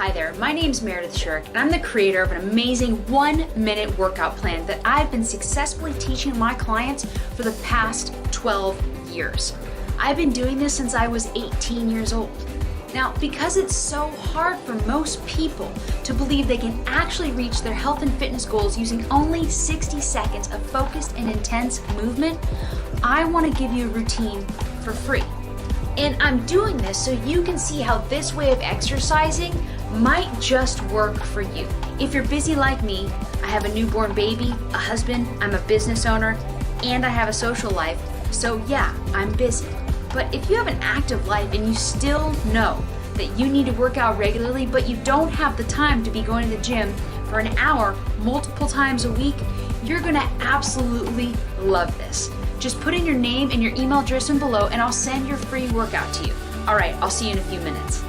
Hi there, my name's Meredith Shirk, and I'm the creator of an amazing 1-minute workout plan that I've been successfully teaching my clients for the past 12 years. I've been doing this since I was 18 years old. Now, because it's so hard for most people to believe they can actually reach their health and fitness goals using only 60 seconds of focused and intense movement, I want to give you a routine for free. And I'm doing this so you can see how this way of exercising might just work for you. If you're busy like me, I have a newborn baby, a husband, I'm a business owner, and I have a social life. So yeah, I'm busy. But if you have an active life and you still know that you need to work out regularly, but you don't have the time to be going to the gym for an hour multiple times a week, you're gonna absolutely love this. Just put in your name and your email address in below and I'll send your free workout to you. All right, I'll see you in a few minutes.